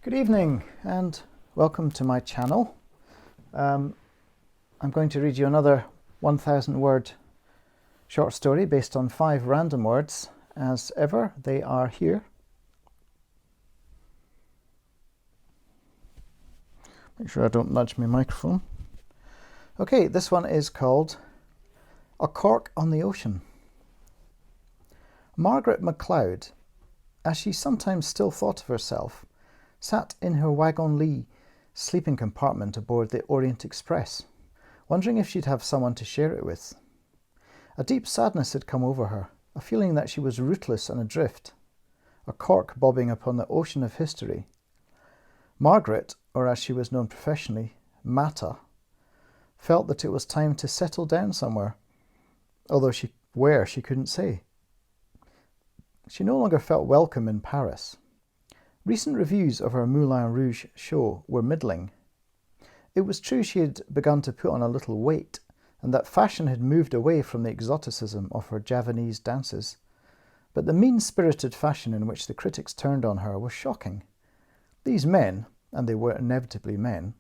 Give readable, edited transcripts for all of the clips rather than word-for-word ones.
Good evening and welcome to my channel. I'm going to read you another 1,000 word short story based on 5 random words. As ever, they are here. Make sure I don't nudge my microphone. Okay, this one is called A Cork on the Ocean. Margaret MacLeod, as she sometimes still thought of herself, sat in her wagon-lit sleeping compartment aboard the Orient Express, wondering if she'd have someone to share it with. A deep sadness had come over her, a feeling that she was rootless and adrift, a cork bobbing upon the ocean of history. Margaret, or as she was known professionally, Mata, felt that it was time to settle down somewhere, although where she couldn't say. She no longer felt welcome in Paris. Recent reviews of her Moulin Rouge show were middling. It was true she had begun to put on a little weight, and that fashion had moved away from the exoticism of her Javanese dances. But the mean-spirited fashion in which the critics turned on her was shocking. These men, and they were inevitably men,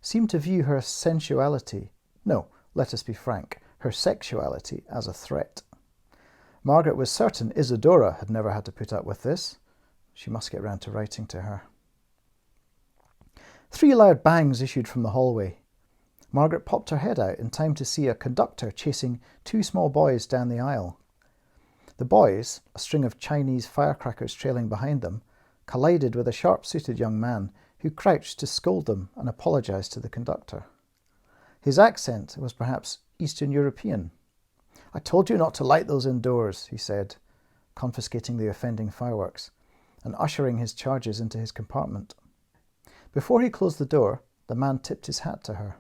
seemed to view her sensuality, no, let us be frank, her sexuality, as a threat. Margaret was certain Isadora had never had to put up with this. She must get round to writing to her. 3 loud bangs issued from the hallway. Margaret popped her head out in time to see a conductor chasing 2 small boys down the aisle. The boys, a string of Chinese firecrackers trailing behind them, collided with a sharp-suited young man who crouched to scold them and apologise to the conductor. His accent was perhaps Eastern European. "I told you not to light those indoors," he said, confiscating the offending fireworks and ushering his charges into his compartment. Before he closed the door, the man tipped his hat to her.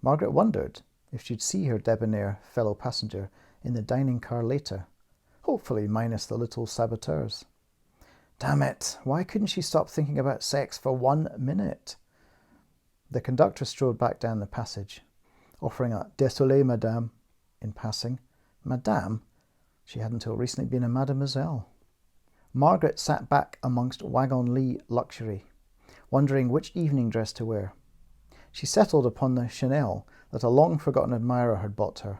Margaret wondered if she'd see her debonair fellow passenger in the dining car later, hopefully minus the little saboteurs. Damn it, why couldn't she stop thinking about sex for 1 minute? The conductor strode back down the passage, offering a "Désolé, madame," in passing. Madame? She had until recently been a mademoiselle. Margaret sat back amongst wagon-lit luxury, wondering which evening dress to wear. She settled upon the Chanel that a long-forgotten admirer had bought her.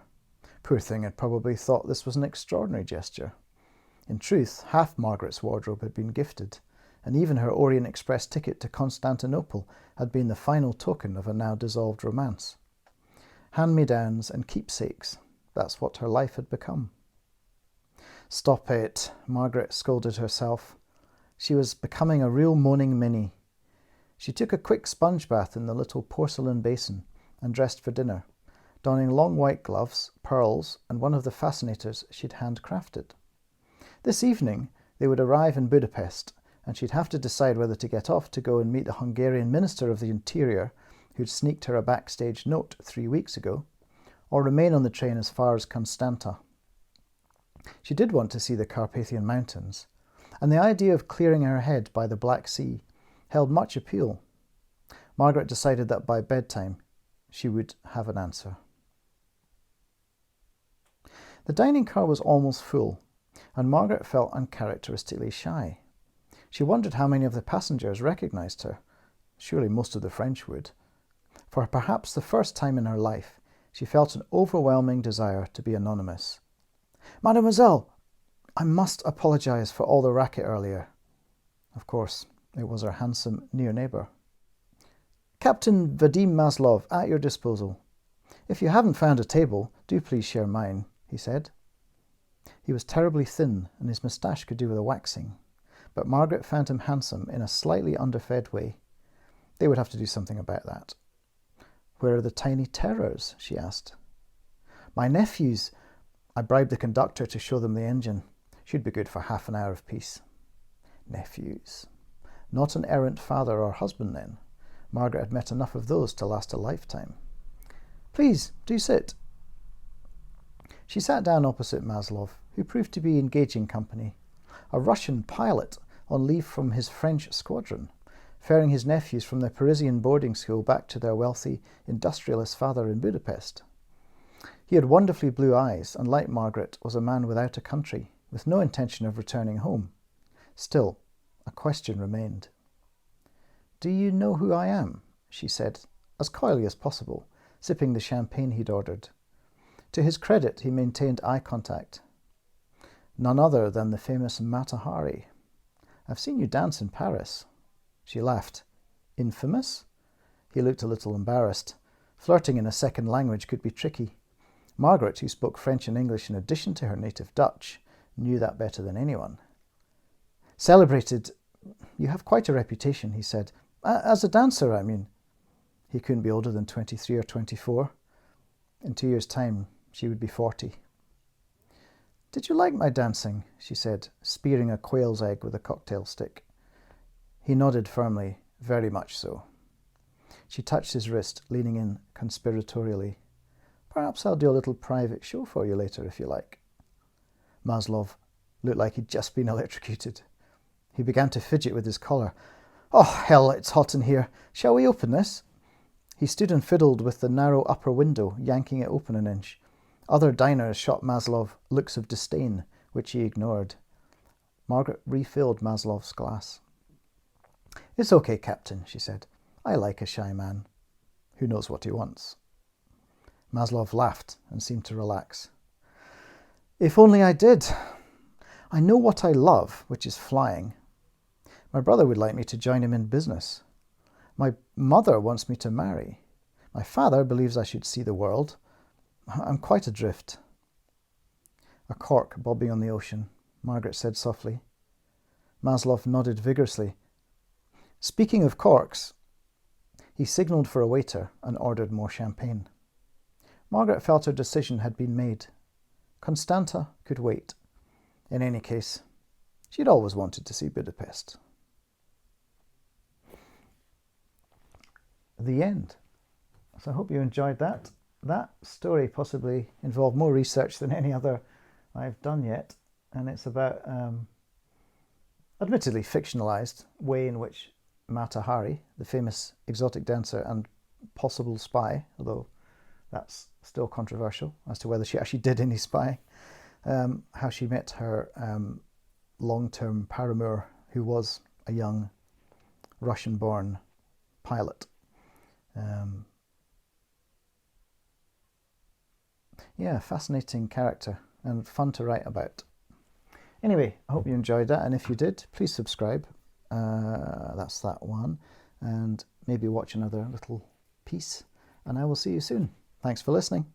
Poor thing had probably thought this was an extraordinary gesture. In truth, half Margaret's wardrobe had been gifted, and even her Orient Express ticket to Constantinople had been the final token of a now-dissolved romance. Hand-me-downs and keepsakes, that's what her life had become. Stop it, Margaret scolded herself. She was becoming a real moaning Minnie. She took a quick sponge bath in the little porcelain basin and dressed for dinner, donning long white gloves, pearls, and one of the fascinators she'd handcrafted. This evening they would arrive in Budapest, and she'd have to decide whether to get off to go and meet the Hungarian Minister of the Interior, who'd sneaked her a backstage note 3 weeks ago, or remain on the train as far as Constanta. She did want to see the Carpathian Mountains, and the idea of clearing her head by the Black Sea held much appeal. Margaret decided that by bedtime she would have an answer. The dining car was almost full, and Margaret felt uncharacteristically shy. She wondered how many of the passengers recognised her. Surely most of the French would. For perhaps the first time in her life, she felt an overwhelming desire to be anonymous. "Mademoiselle, I must apologise for all the racket earlier." Of course, it was her handsome near-neighbour. "Captain Vadim Maslov, at your disposal. If you haven't found a table, do please share mine," he said. He was terribly thin, and his moustache could do with a waxing, but Margaret found him handsome in a slightly underfed way. They would have to do something about that. "Where are the tiny terrors?" she asked. "My nephews. I bribed the conductor to show them the engine. Should be good for half an hour of peace." Nephews. Not an errant father or husband, then. Margaret had met enough of those to last a lifetime. "Please, do sit." She sat down opposite Maslov, who proved to be engaging company. A Russian pilot on leave from his French squadron, ferrying his nephews from their Parisian boarding school back to their wealthy industrialist father in Budapest. He had wonderfully blue eyes, and like Margaret, was a man without a country, with no intention of returning home. Still, a question remained. Do you know who I am? She said, as coyly as possible, sipping the champagne he'd ordered. To his credit, he maintained eye contact. None other than the famous Mata Hari. I've seen you dance in Paris. She laughed. Infamous? He looked a little embarrassed. Flirting in a second language could be tricky. Margaret, who spoke French and English in addition to her native Dutch, knew that better than anyone. Celebrated. You have quite a reputation, he said. As a dancer, I mean. He couldn't be older than 23 or 24. In 2 years' time, she would be 40. Did you like my dancing? She said, spearing a quail's egg with a cocktail stick. He nodded firmly, very much so. She touched his wrist, leaning in conspiratorially. Perhaps I'll do a little private show for you later, if you like. Maslov looked like he'd just been electrocuted. He began to fidget with his collar. Oh, hell, it's hot in here. Shall we open this? He stood and fiddled with the narrow upper window, yanking it open an inch. Other diners shot Maslov looks of disdain, which he ignored. Margaret refilled Maslov's glass. It's okay, Captain, she said. I like a shy man. Who knows what he wants? Maslov laughed and seemed to relax. If only I did. I know what I love, which is flying. My brother would like me to join him in business. My mother wants me to marry. My father believes I should see the world. I'm quite adrift. A cork bobbing on the ocean, Margaret said softly. Maslov nodded vigorously. Speaking of corks, he signalled for a waiter and ordered more champagne. Margaret felt her decision had been made. Constanta could wait. In any case, she'd always wanted to see Budapest. The end. So I hope you enjoyed that. That story possibly involved more research than any other I've done yet, and it's about admittedly fictionalized way in which Mata Hari, the famous exotic dancer and possible spy, although that's still controversial as to whether she actually did any spying, how she met her long-term paramour, who was a young Russian-born pilot. Yeah, fascinating character and fun to write about. Anyway, I hope you enjoyed that, and if you did, please subscribe. That's that one, and maybe watch another little piece, and I will see you soon. Thanks for listening.